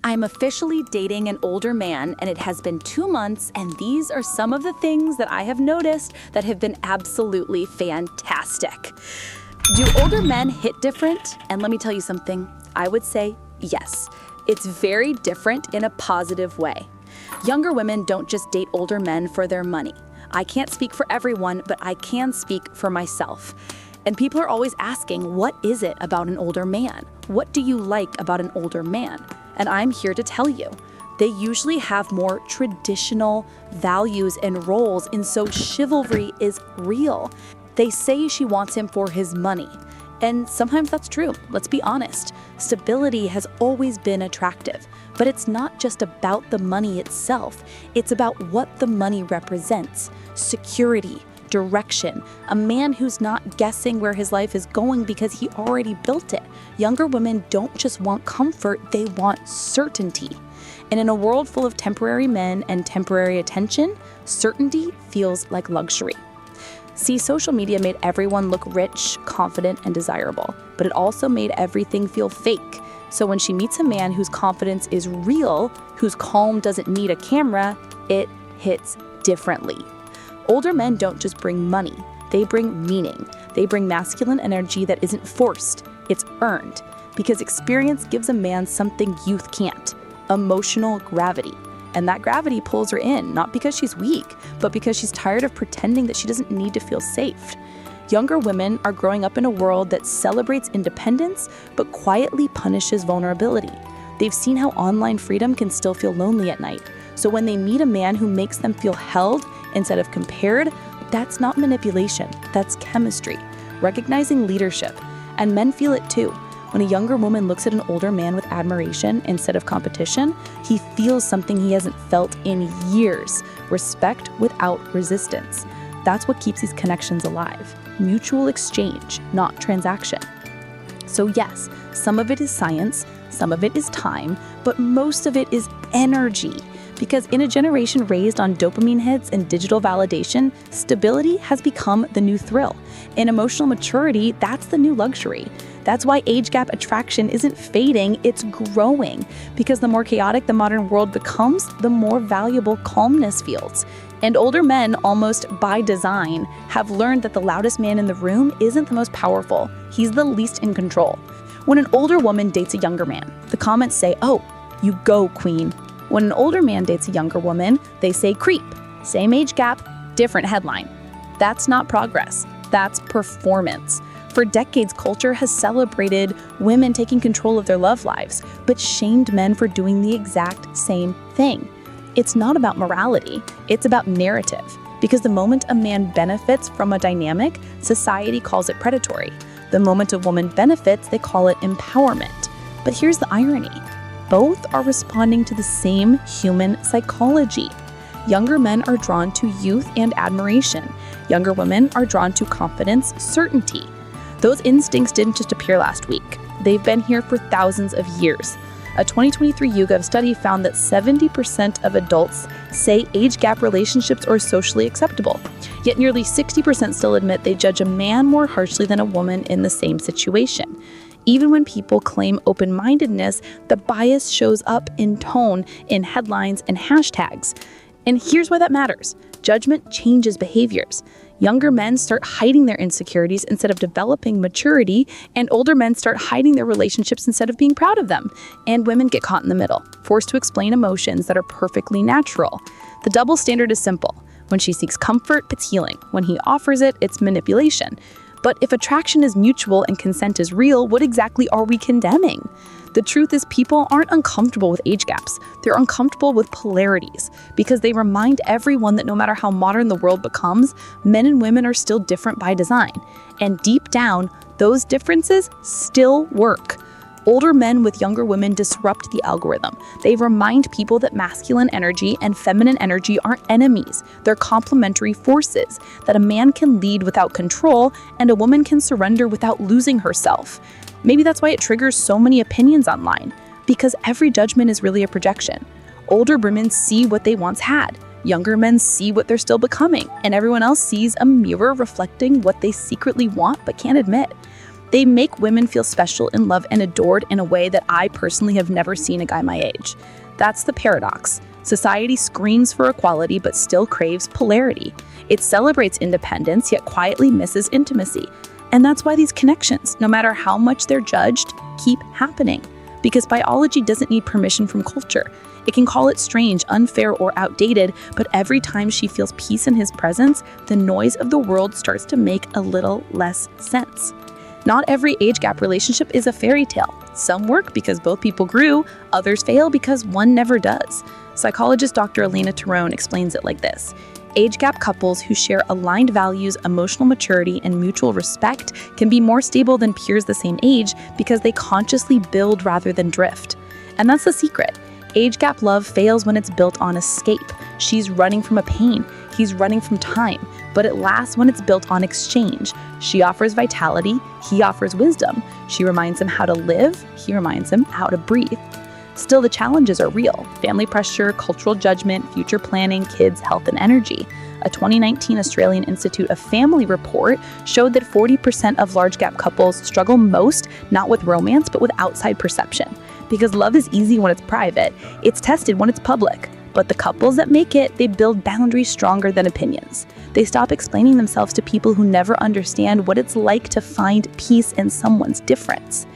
I'm officially dating an older man, and it has been 2 months, and these are some of the things that I have noticed that have been absolutely fantastic. Do older men hit different? And let me tell you something, I would say yes. It's very different in a positive way. Younger women don't just date older men for their money. I can't speak for everyone, but I can speak for myself. And people are always asking, what is it about an older man? What do you like about an older man? And I'm here to tell you, they usually have more traditional values and roles, and so chivalry is real. They say she wants him for his money. And sometimes that's true, let's be honest. Stability has always been attractive, but it's not just about the money itself. It's about what the money represents. Security, direction, a man who's not guessing where his life is going because he already built it. Younger women don't just want comfort, they want certainty. And in a world full of temporary men and temporary attention, certainty feels like luxury. See, social media made everyone look rich, confident, and desirable, but it also made everything feel fake. So when she meets a man whose confidence is real, whose calm doesn't need a camera, it hits differently. Older men don't just bring money, they bring meaning. They bring masculine energy that isn't forced, it's earned. Because experience gives a man something youth can't, emotional gravity. And that gravity pulls her in, not because she's weak, but because she's tired of pretending that she doesn't need to feel safe. Younger women are growing up in a world that celebrates independence, but quietly punishes vulnerability. They've seen how online freedom can still feel lonely at night. So when they meet a man who makes them feel held instead of compared, that's not manipulation, that's chemistry, recognizing leadership. And men feel it too. When a younger woman looks at an older man with admiration instead of competition, he feels something he hasn't felt in years, respect without resistance. That's what keeps these connections alive. Mutual exchange, not transaction. So yes, some of it is science, some of it is time, but most of it is energy. Because in a generation raised on dopamine hits and digital validation, stability has become the new thrill. In emotional maturity, that's the new luxury. That's why age gap attraction isn't fading, it's growing. Because the more chaotic the modern world becomes, the more valuable calmness feels. And older men, almost by design, have learned that the loudest man in the room isn't the most powerful. He's the least in control. When an older woman dates a younger man, the comments say, "Oh, you go, queen." When an older man dates a younger woman, they say creep. Same age gap, different headline. That's not progress, that's performance. For decades, culture has celebrated women taking control of their love lives, but shamed men for doing the exact same thing. It's not about morality, it's about narrative. Because the moment a man benefits from a dynamic, society calls it predatory. The moment a woman benefits, they call it empowerment. But here's the irony. Both are responding to the same human psychology. Younger men are drawn to youth and admiration. Younger women are drawn to confidence, certainty. Those instincts didn't just appear last week. They've been here for thousands of years. A 2023 YouGov study found that 70% of adults say age gap relationships are socially acceptable. Yet nearly 60% still admit they judge a man more harshly than a woman in the same situation. Even when people claim open-mindedness, the bias shows up in tone, in headlines, and hashtags. And here's why that matters. Judgment changes behaviors. Younger men start hiding their insecurities instead of developing maturity, and older men start hiding their relationships instead of being proud of them. And women get caught in the middle, forced to explain emotions that are perfectly natural. The double standard is simple. When she seeks comfort, it's healing. When he offers it, it's manipulation. But if attraction is mutual and consent is real, what exactly are we condemning? The truth is, people aren't uncomfortable with age gaps. They're uncomfortable with polarities because they remind everyone that no matter how modern the world becomes, men and women are still different by design. And deep down, those differences still work. Older men with younger women disrupt the algorithm. They remind people that masculine energy and feminine energy aren't enemies. They're complementary forces, that a man can lead without control and a woman can surrender without losing herself. Maybe that's why it triggers so many opinions online, because every judgment is really a projection. Older women see what they once had. Younger men see what they're still becoming, and everyone else sees a mirror reflecting what they secretly want but can't admit. They make women feel special and loved and adored in a way that I personally have never seen a guy my age. That's the paradox. Society screams for equality but still craves polarity. It celebrates independence yet quietly misses intimacy. And that's why these connections, no matter how much they're judged, keep happening. Because biology doesn't need permission from culture. It can call it strange, unfair, or outdated, but every time she feels peace in his presence, the noise of the world starts to make a little less sense. Not every age gap relationship is a fairy tale. Some work because both people grew, others fail because one never does. Psychologist Dr. Elena Terone explains it like this. Age gap couples who share aligned values, emotional maturity, and mutual respect can be more stable than peers the same age because they consciously build rather than drift. And that's the secret. Age gap love fails when it's built on escape. She's running from a pain. He's running from time. But it lasts when it's built on exchange. She offers vitality. He offers wisdom. She reminds him how to live. He reminds him how to breathe. Still, the challenges are real. Family pressure, cultural judgment, future planning, kids, health, and energy. A 2019 Australian Institute of Family report showed that 40% of large gap couples struggle most not with romance, but with outside perception. Because love is easy when it's private, it's tested when it's public. But the couples that make it, they build boundaries stronger than opinions. They stop explaining themselves to people who never understand what it's like to find peace in someone's difference.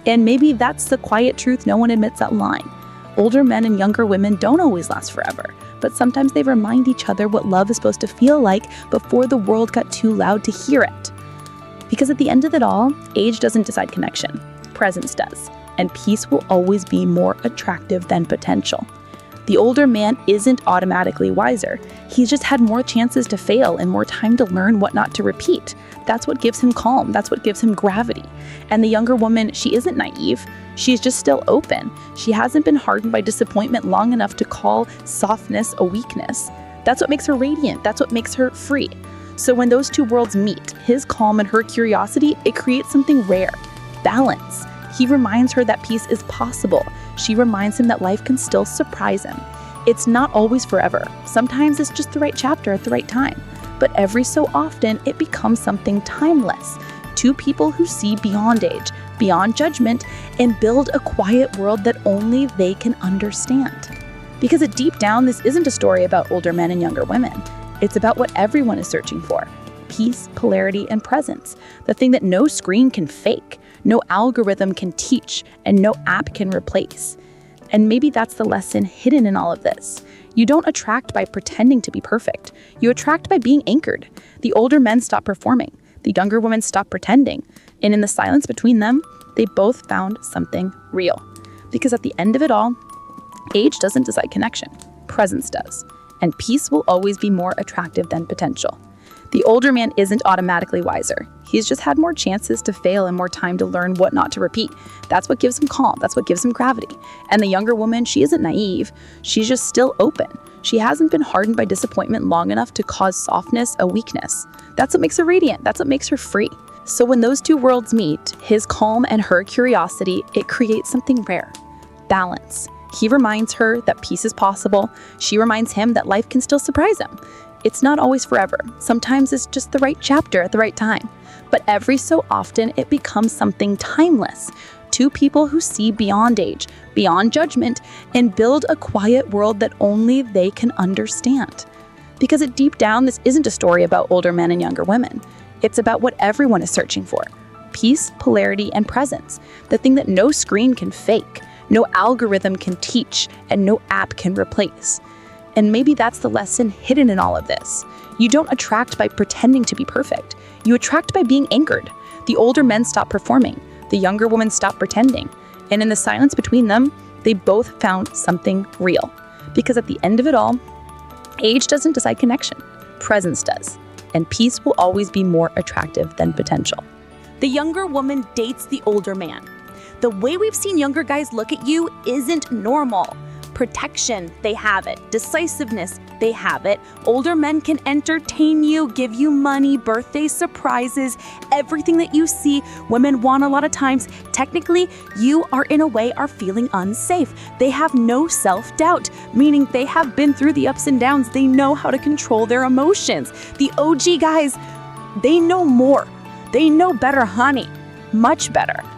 And maybe that's the quiet truth no one admits online. Older men and younger women don't always last forever, but sometimes they remind each other what love is supposed to feel like before the world got too loud to hear it. Because at the end of it all, age doesn't decide connection, presence does, and peace will always be more attractive than potential. The older man isn't automatically wiser. He's just had more chances to fail and more time to learn what not to repeat. That's what gives him calm. That's what gives him gravity. And the younger woman, she isn't naive. She's just still open. She hasn't been hardened by disappointment long enough to call softness a weakness. That's what makes her radiant. That's what makes her free. So when those two worlds meet, his calm and her curiosity, it creates something rare, balance. He reminds her that peace is possible. She reminds him that life can still surprise him. It's not always forever. Sometimes it's just the right chapter at the right time. But every so often, it becomes something timeless. Two people who see beyond age, beyond judgment, and build a quiet world that only they can understand. Because deep down, this isn't a story about older men and younger women. It's about what everyone is searching for. Peace, polarity, and presence. The thing that no screen can fake, no algorithm can teach, and no app can replace. And maybe that's the lesson hidden in all of this. You don't attract by pretending to be perfect. You attract by being anchored. The older men stop performing. The younger women stop pretending. And in the silence between them, they both found something real. Because at the end of it all, age doesn't decide connection. Presence does. And peace will always be more attractive than potential. The older man isn't automatically wiser. He's just had more chances to fail and more time to learn what not to repeat. That's what gives him calm. That's what gives him gravity. And the younger woman, she isn't naive. She's just still open. She hasn't been hardened by disappointment long enough to cause softness a weakness. That's what makes her radiant. That's what makes her free. So when those two worlds meet, his calm and her curiosity, it creates something rare. Balance. He reminds her that peace is possible. She reminds him that life can still surprise him. It's not always forever. Sometimes it's just the right chapter at the right time. But every so often, it becomes something timeless. Two people who see beyond age, beyond judgment, and build a quiet world that only they can understand. Because deep down, this isn't a story about older men and younger women. It's about what everyone is searching for. Peace, polarity, and presence. The thing that no screen can fake, no algorithm can teach, and no app can replace. And maybe that's the lesson hidden in all of this. You don't attract by pretending to be perfect. You attract by being anchored. The older men stop performing. The younger women stop pretending. And in the silence between them, they both found something real. Because at the end of it all, age doesn't decide connection. Presence does. And peace will always be more attractive than potential. The younger woman dates the older man. The way we've seen younger guys look at you isn't normal. Protection, they have it. Decisiveness, they have it. Older men can entertain you, give you money, birthday surprises, everything that you see women want a lot of times. Technically, you are in a way are feeling unsafe. They have no self-doubt, meaning they have been through the ups and downs. They know how to control their emotions. The OG guys, they know more. They know better, honey. much better.